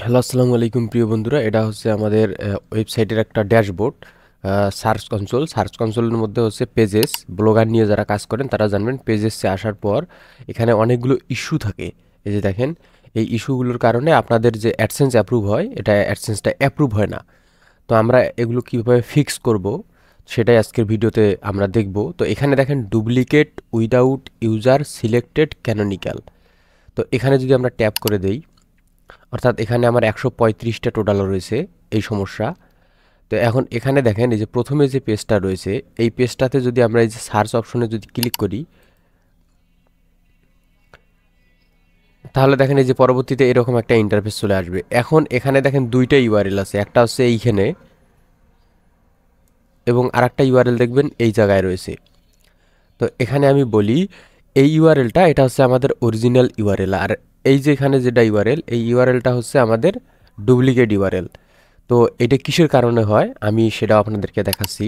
Hello, আসসালামু আলাইকুম প্রিয় বন্ধুরা। এটা হচ্ছে আমাদের ওয়েবসাইটের একটা ড্যাশবোর্ড। সার্চ কনসোলের মধ্যে হচ্ছে পেজেস। ব্লগার নিয়ে যারা কাজ করেন তারা জানবেন, পেজেসে আসার পর এখানে অনেকগুলো ইস্যু থাকে। এই যে দেখেন, এই ইস্যুগুলোর কারণে আপনাদের যে অ্যাডসেন্স অ্যাপ্রুভ হয়, এটা অ্যাডসেন্সটা অ্যাপ্রুভ হয় না। তো আমরা এগুলো কীভাবে ফিক্স করব সেটাই আজকের ভিডিওতে আমরা দেখব। তো এখানে দেখেন, duplicate without user selected canonical. তো এখানে যদি আমরা ট্যাপ করে দেই, অর্থাৎ এখানে আমার 135টা টোটাল রয়েছে এই সমস্যা। তো এখন এখানে দেখেন, এই যে প্রথমে যে পেজটা রয়েছে, এই পেজটাতে যদি আমরা এই যে সার্চ অপশনে যদি ক্লিক করি, তাহলে দেখেন এই যে পরবর্তীতে এরকম একটা ইন্টারফেস চলে আসবে। এখন এখানে দেখেন দুইটা ইউআরএল আছে, একটা হচ্ছে এইখানে এবং আরেকটা ইউআরএল দেখবেন এই জায়গায় রয়েছে। তো এখানে আমি বলি, এই ইউআরএলটা এটা হচ্ছে আমাদের অরিজিনাল ইউআরএল, আর এই যে এখানে যেটা ইউআরএল, এই ইউআরএলটা হচ্ছে আমাদের ডুপ্লিকেট ইউআরএল। তো এটা কিসের কারণে হয় আমি সেটাও আপনাদেরকে দেখাচ্ছি।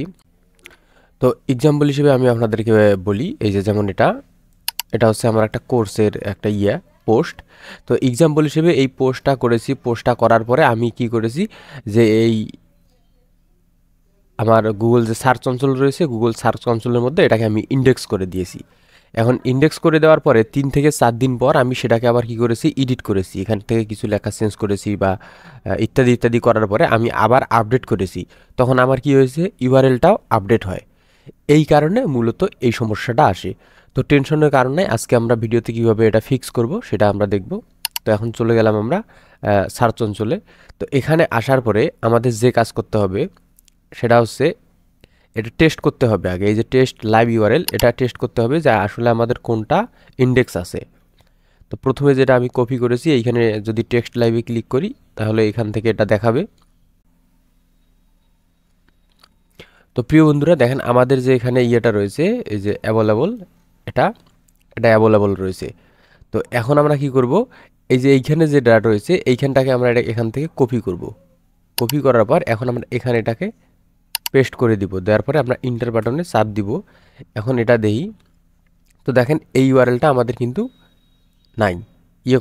তো এক্সাম্পল হিসেবে আমি আপনাদেরকে বলি, এই যে যেমন এটা এটা হচ্ছে আমার একটা কোর্সের একটা পোস্ট। তো এক্সাম্পল হিসেবে এই পোস্টটা করেছি। পোস্টটা করার পরে আমি কি করেছি, যে এই আমার গুগল যে সার্চ কনসোল রয়েছে, গুগল সার্চ কনসোলের মধ্যে এটাকে আমি ইন্ডেক্স করে দিয়েছি। এখন ইন্ডেক্স করে দেওয়ার পরে 3 থেকে 4 দিন পর আমি সেটাকে আবার কি করেছি, এডিট করেছি। এখান থেকে কিছু লেখা চেঞ্জ করেছি বা ইত্যাদি ইত্যাদি করার পরে আমি আবার আপডেট করেছি। তখন আমার কি হয়েছে, ইউআরএলটাও আপডেট হয়। এই কারণে মূলত এই সমস্যাটা আসে। তো টেনশনের কারণে আজকে আমরা ভিডিওতে কিভাবে এটা ফিক্স করব সেটা আমরা দেখব। তো এখন চলে গেলাম আমরা সার্চ অঞ্চলে। তো এখানে আসার পরে আমাদের যে কাজ করতে হবে সেটা হচ্ছে, এটা টেস্ট করতে হবে আগে। এই যে টেস্ট লাইভ ইউআরএল, এটা টেস্ট করতে হবে যে আসলে আমাদের কোনটা ইন্ডেক্স আছে। তো প্রথমে যেটা আমি কপি করেছি, এইখানে যদি টেক্সট লাইভে ক্লিক করি তাহলে এখান থেকে এটা দেখাবে। তো প্রিয় বন্ধুরা দেখেন, আমাদের যে এখানে ইয়েটা রয়েছে, এই যে অ্যাভেলেবল, এটা এটা অ্যাভেলেবল রয়েছে। তো এখন আমরা কি করব, এই যে এইখানে যে ডাটা রয়েছে এইখানটাকে আমরা এটা এখান থেকে কপি করব। কপি করার পর এখন আমরা এখানে এটাকে পেস্ট করে দিব। দেওয়ার পরে আমরা ইন্টার বাটনে চাপ দিব। এখন এটা দেই, তো দেখেন এই ইউআরএলটা আমাদের কিন্তু নাই,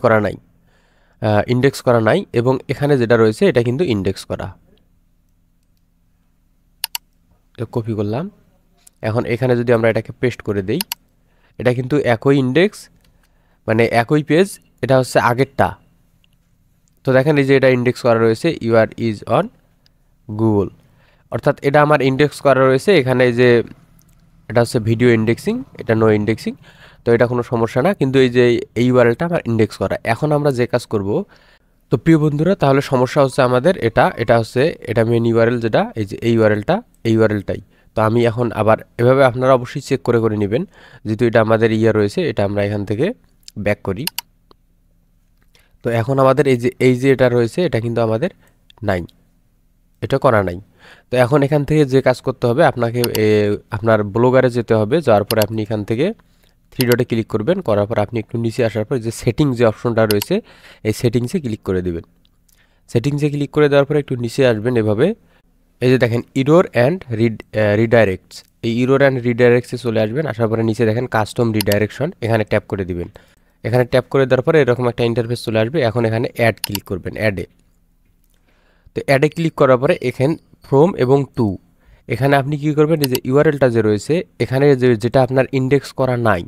করা নাই, ইন্ডেক্স করা নাই, এবং এখানে যেটা রয়েছে এটা কিন্তু ইন্ডেক্স করা। তো কপি করলাম। এখন এখানে যদি আমরা এটাকে পেস্ট করে দেই, এটা কিন্তু একই ইন্ডেক্স, মানে একই পেজ, এটা হচ্ছে আগেরটা। তো দেখেন এই যে এটা ইন্ডেক্স করা রয়েছে, ইউআর ইজ অন গুগল, অর্থাৎ এটা আমার ইন্ডেক্স করা রয়েছে। এখানে যে এটা হচ্ছে ভিডিও ইন্ডেক্সিং, এটা নো ইন্ডেক্সিং। তো এটা কোনো সমস্যা না, কিন্তু এই যে এই ইউআরএলটা আমার ইন্ডেক্স করা। এখন আমরা যে কাজ করব, তো প্রিয় বন্ধুরা তাহলে সমস্যা হচ্ছে আমাদের এটা হচ্ছে এটা মেন ইউআরএল, যেটা এই যে এই ইউআরএলটা, এই ইউআরএলটাই। তো আমি এখন আবার এভাবে আপনারা অবশ্যই চেক করে করে নেবেন, যেহেতু এটা আমাদের রয়েছে। এটা আমরা এখান থেকে ব্যাক করি। তো এখন আমাদের এই যে এটা রয়েছে, এটা কিন্তু আমাদের নাই, এটা করা নাই। তো এখন এখান থেকে যে কাজ করতে হবে, আপনাকে আপনার ব্লগারে যেতে হবে। যাওয়ার পরে আপনি এখান থেকে 3 ডটে ক্লিক করবেন। করার পর আপনি একটু নিচে আসার পর যে সেটিং যে অপশনটা রয়েছে, এই সেটিংসে ক্লিক করে দেবেন। সেটিংসে ক্লিক করে দেওয়ার পরে একটু নিচে আসবেন এভাবে। এই যে দেখেন ইরর অ্যান্ড রিডাইরেক্টস, এই ইরর অ্যান্ড রিডাইরেক্টসে চলে আসবেন। আসার পরে নিচে দেখেন কাস্টম রিডাইরেকশন, এখানে ট্যাপ করে দিবেন। এখানে ট্যাপ করে দেওয়ার পরে এরকম একটা ইন্টারফেস চলে আসবে। এখন এখানে অ্যাড ক্লিক করবেন, অ্যাডে। তো অ্যাডে ক্লিক করার পরে এখানে ফ্রম এবং টু, এখানে আপনি কী করবেন, এই যে ইউআরএলটা যে রয়েছে এখানে যেটা আপনার ইন্ডেক্স করা নাই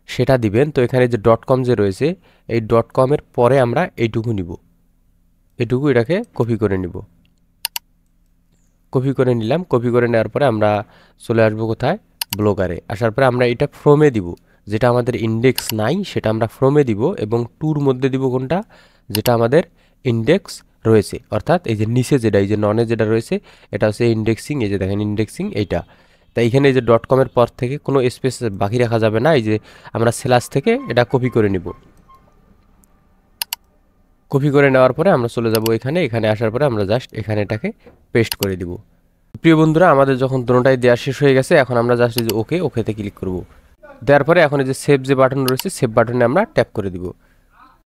সেটা দিবেন। তো এখানে যে .com যে রয়েছে, এই .com-এর পরে আমরা এইটুকু নিব, এটুকু এটাকে কপি করে নিব। কপি করে নিলাম। কপি করে নেওয়ার পরে আমরা চলে আসবো কোথায়, ব্লগারে। আসার পরে আমরা এটা ফ্রমে দিব, যেটা আমাদের ইন্ডেক্স নাই সেটা আমরা ফ্রমে দিব, এবং টুর মধ্যে দিব কোনটা, যেটা আমাদের ইন্ডেক্স রয়েছে। অর্থাৎ এই যে নিচে যেটা, এই যে ননে যেটা রয়েছে, এটা হচ্ছে ইন্ডেক্সিং। এই যে দেখেন ইন্ডেক্সিং এইটা। তাই এখানে এই যে .com-এর পর থেকে কোনো স্পেস বাকি রাখা যাবে না। এই যে আমরা স্ল্যাশ থেকে এটা কপি করে নিব। কপি করে নেওয়ার পরে আমরা চলে যাব এখানে। এখানে আসার পরে আমরা জাস্ট এখানে এটাকে পেস্ট করে দিব। প্রিয় বন্ধুরা আমাদের যখন দুটোটাই দেওয়া শেষ হয়ে গেছে, এখন আমরা জাস্ট এই যে ওকেতে ক্লিক করব। দেওয়ার পরে এখন এই যে সেভ যে বাটন রয়েছে, সেভ বাটনে আমরা ট্যাপ করে দিব।